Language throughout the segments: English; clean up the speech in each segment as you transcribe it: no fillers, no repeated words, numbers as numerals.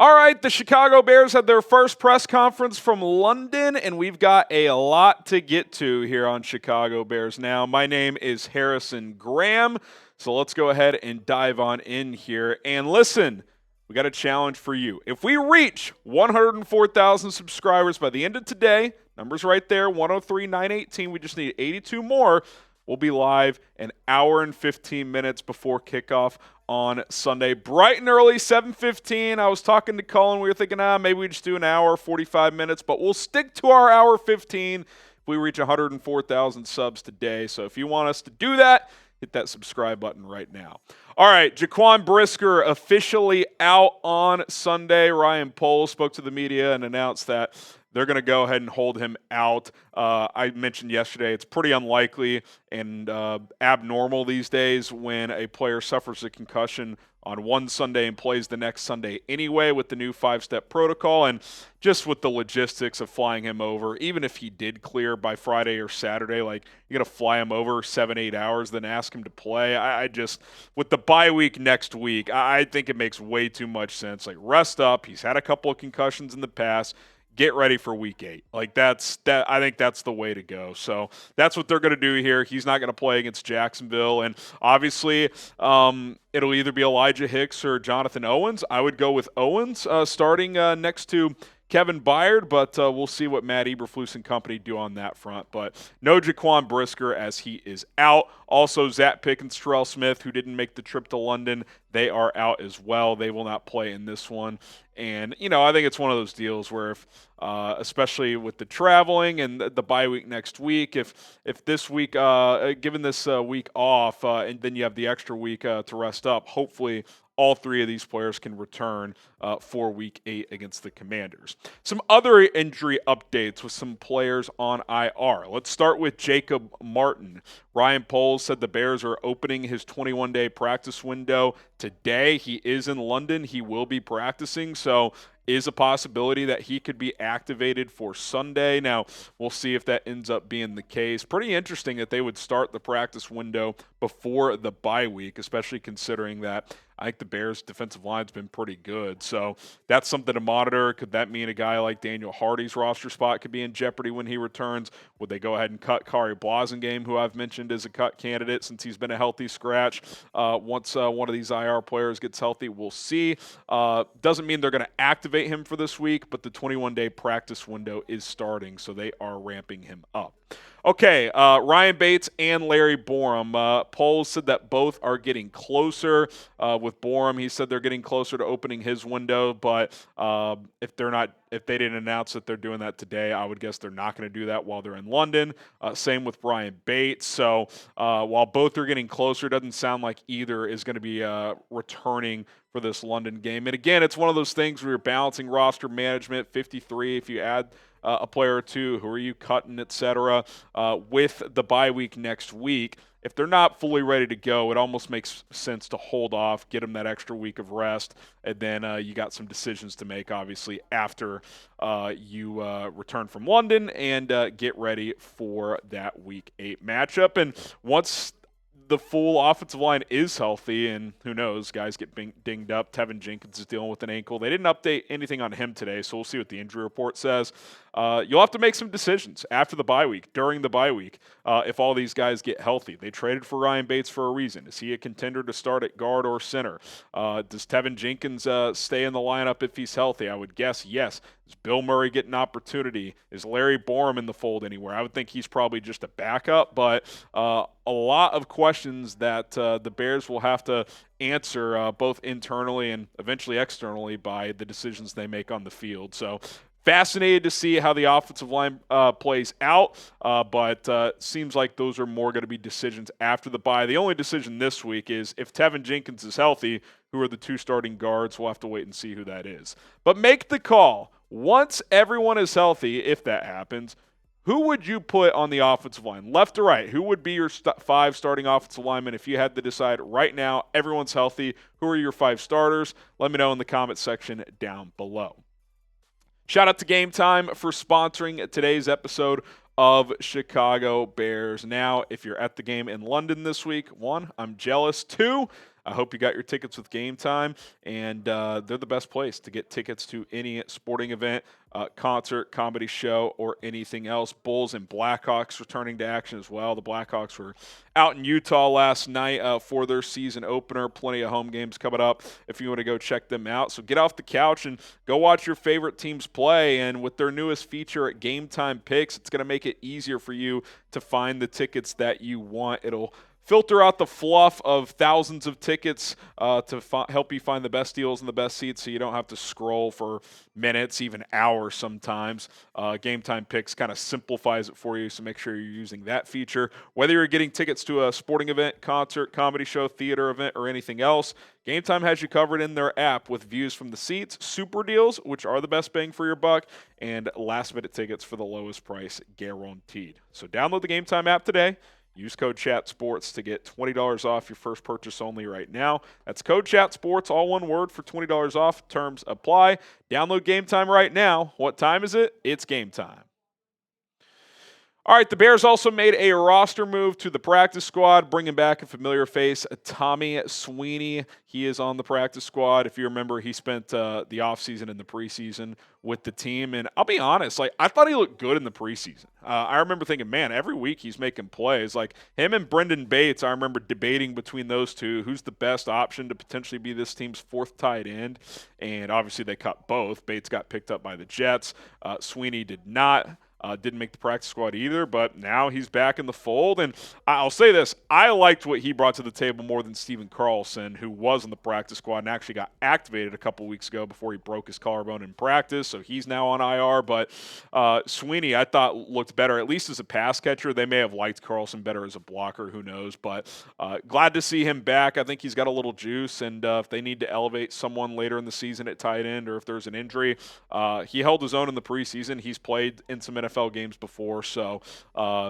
All right, the Chicago Bears had their first press conference from London, and we've got a lot to get to here on Chicago Bears Now. My name is Harrison Graham, so let's go ahead and dive on in here. And listen, we got a challenge for you. If we reach 104,000 subscribers by the end of today, numbers right there, 103,918, we just need 82 more. We'll be live an hour and 15 minutes before kickoff on Sunday. Bright and early, 7:15. I was talking to Colin. We were thinking, maybe we just do an hour, 45 minutes, but we'll stick to our hour 15 if we reach 104,000 subs today. So if you want us to do that, hit that subscribe button right now. All right, Jaquan Brisker officially out on Sunday. Ryan Poles spoke to the media and announced that they're going to go ahead and hold him out. I mentioned yesterday it's pretty unlikely and abnormal these days when a player suffers a concussion on one Sunday and plays the next Sunday anyway with the new 5-step protocol and just with the logistics of flying him over. Even if he did clear by Friday or Saturday, like you're going to fly him over 7-8 hours, then ask him to play. I just, with the bye week next week, I think it makes way too much sense. Like rest up. He's had a couple of concussions in the past. Get ready for week 8. Like I think that's the way to go. So that's what they're going to do here. He's not going to play against Jacksonville. And obviously it'll either be Elijah Hicks or Jonathan Owens. I would go with Owens starting next to Kevin Byard, but we'll see what Matt Eberflus and company do on that front. But no Jaquan Brisker as he is out. Also, Zacch, Pickens, Terell Smith, who didn't make the trip to London, they are out as well. They will not play in this one. And, I think it's one of those deals where if, especially with the traveling and the bye week next week, if this week, given this week off, and then you have the extra week to rest up, hopefully all three of these players can return for Week 8 against the Commanders. Some other injury updates with some players on IR. Let's start with Jacob Martin. Ryan Poles said the Bears are opening his 21-day practice window today. He is in London. He will be practicing, so is a possibility that he could be activated for Sunday. Now, we'll see if that ends up being the case. Pretty interesting that they would start the practice window before the bye week, especially considering that I think the Bears' defensive line's been pretty good. So that's something to monitor. Could that mean a guy like Daniel Hardy's roster spot could be in jeopardy when he returns? Would they go ahead and cut Kari Blasingame, who I've mentioned is a cut candidate since he's been a healthy scratch? Once one of these IR players gets healthy, we'll see. Doesn't mean they're going to activate him for this week, but the 21-day practice window is starting, so they are ramping him up. Okay, Ryan Bates and Larry Borom. Poles said that both are getting closer. With Borom, he said they're getting closer to opening his window, but if they didn't announce that they're doing that today, I would guess they're not going to do that while they're in London. Same with Ryan Bates. So while both are getting closer, it doesn't sound like either is going to be returning for this London game. And again, it's one of those things where you're balancing roster management, 53 if you add a player or two, who are you cutting, et cetera, with the bye week next week. If they're not fully ready to go, it almost makes sense to hold off, get them that extra week of rest, and then you got some decisions to make, obviously, after you return from London and get ready for that Week 8 matchup. And once the full offensive line is healthy, and who knows, guys get dinged up. Tevin Jenkins is dealing with an ankle. They didn't update anything on him today, so we'll see what the injury report says. You'll have to make some decisions after the bye week, during the bye week, if all these guys get healthy. They traded for Ryan Bates for a reason. Is he a contender to start at guard or center? Does Tevin Jenkins stay in the lineup if he's healthy? I would guess yes. Does Bill Murray get an opportunity? Is Larry Borom in the fold anywhere? I would think he's probably just a backup, but a lot of questions that the Bears will have to answer both internally and eventually externally by the decisions they make on the field. So fascinated to see how the offensive line plays out, but seems like those are more going to be decisions after the bye. The only decision this week is if Tevin Jenkins is healthy, who are the two starting guards? We'll have to wait and see who that is. But make the call. Once everyone is healthy, if that happens, who would you put on the offensive line, left or right? Who would be your 5 starting offensive linemen if you had to decide right now, everyone's healthy? Who are your 5 starters? Let me know in the comment section down below. Shout out to Game Time for sponsoring today's episode of Chicago Bears Now. If you're at the game in London this week, 1, I'm jealous. 2, I hope you got your tickets with Game Time, and they're the best place to get tickets to any sporting event, concert, comedy show, or anything else. Bulls and Blackhawks returning to action as well. The Blackhawks were out in Utah last night for their season opener. Plenty of home games coming up if you want to go check them out. So get off the couch and go watch your favorite teams play. And with their newest feature at Game Time Picks, it's going to make it easier for you to find the tickets that you want. It'll filter out the fluff of thousands of tickets to help you find the best deals and the best seats so you don't have to scroll for minutes, even hours sometimes. Game Time Picks kind of simplifies it for you, so make sure you're using that feature. Whether you're getting tickets to a sporting event, concert, comedy show, theater event, or anything else, Game Time has you covered in their app with views from the seats, super deals, which are the best bang for your buck, and last-minute tickets for the lowest price guaranteed. So download the Game Time app today. Use code CHATSPORTS to get $20 off your first purchase only right now. That's code CHATSPORTS, all one word, for $20 off. Terms apply. Download Game Time right now. What time is it? It's game time. All right, the Bears also made a roster move to the practice squad, bringing back a familiar face, Tommy Sweeney. He is on the practice squad. If you remember, he spent the offseason and the preseason with the team. And I'll be honest, I thought he looked good in the preseason. I remember thinking, man, every week he's making plays. Like him and Brendan Bates, I remember debating between those two, who's the best option to potentially be this team's fourth tight end. And obviously they cut both. Bates got picked up by the Jets. Sweeney did not. Didn't make the practice squad either, but now he's back in the fold. And I'll say this, I liked what he brought to the table more than Steven Carlson, who was on the practice squad and actually got activated a couple weeks ago before he broke his collarbone in practice, so he's now on IR. But Sweeney, I thought, looked better, at least as a pass catcher. They may have liked Carlson better as a blocker, who knows. But glad to see him back. I think he's got a little juice, and if they need to elevate someone later in the season at tight end, or if there's an injury, he held his own in the preseason. He's played in some NFL games before, so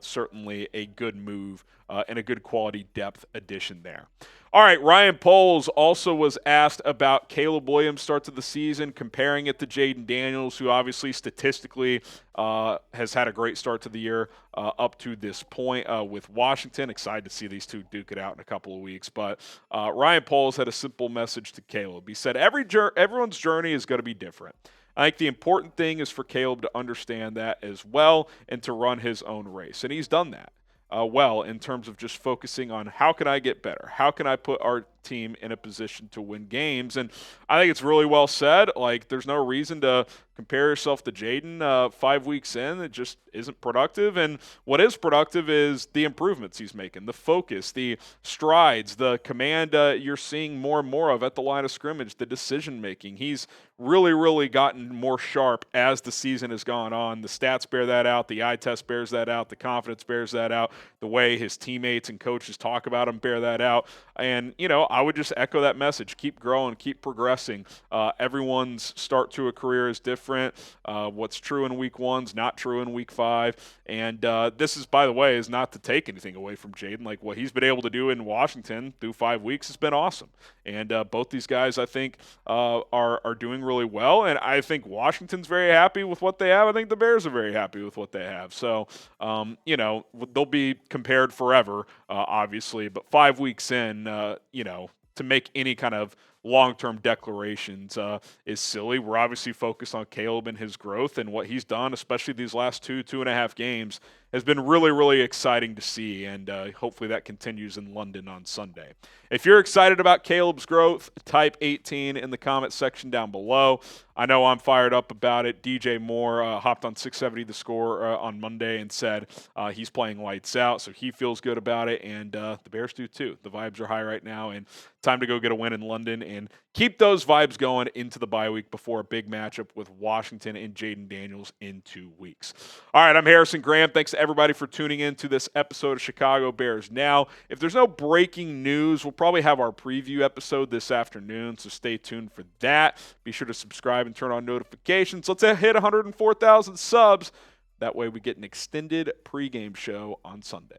certainly a good move and a good quality depth addition there. All right, Ryan Poles also was asked about Caleb Williams' start to the season, comparing it to Jayden Daniels, who obviously statistically has had a great start to the year up to this point with Washington. Excited to see these two duke it out in a couple of weeks. But Ryan Poles had a simple message to Caleb. He said, everyone's journey is going to be different. I think the important thing is for Caleb to understand that as well and to run his own race. And he's done that well in terms of just focusing on how can I get better? How can I put our team in a position to win games? And I think it's really well said. Like, there's no reason to compare yourself to Jayden 5 weeks in. It just isn't productive. And what is productive is the improvements he's making, the focus, the strides, the command you're seeing more and more of at the line of scrimmage, the decision-making. He's really, really gotten more sharp as the season has gone on. The stats bear that out. The eye test bears that out. The confidence bears that out. The way his teammates and coaches talk about him bear that out. And, you know, I would just echo that message. Keep growing, keep progressing. Everyone's start to a career is different. What's true in week 1's not true in week 5. And this is, by the way, is not to take anything away from Jayden. Like, what he's been able to do in Washington through 5 weeks has been awesome. And both these guys, I think, are doing really well. And I think Washington's very happy with what they have. I think the Bears are very happy with what they have. So, you know, they'll be compared forever, obviously. But 5 weeks in, you know, to make any kind of long-term declarations is silly. We're obviously focused on Caleb and his growth, and what he's done, especially these last 2.5 games, has been really, really exciting to see, and hopefully that continues in London on Sunday. If you're excited about Caleb's growth, type 18 in the comment section down below. I know I'm fired up about it. DJ Moore hopped on 670 The Score on Monday and said he's playing lights out, so he feels good about it, and the Bears do too. The vibes are high right now, and time to go get a win in London and keep those vibes going into the bye week before a big matchup with Washington and Jayden Daniels in 2 weeks. All right, I'm Harrison Graham. Thanks to everybody for tuning in to this episode of Chicago Bears Now. If there's no breaking news, we'll probably have our preview episode this afternoon, so stay tuned for that. Be sure to subscribe and turn on notifications. Let's hit 104,000 subs. That way we get an extended pregame show on Sunday.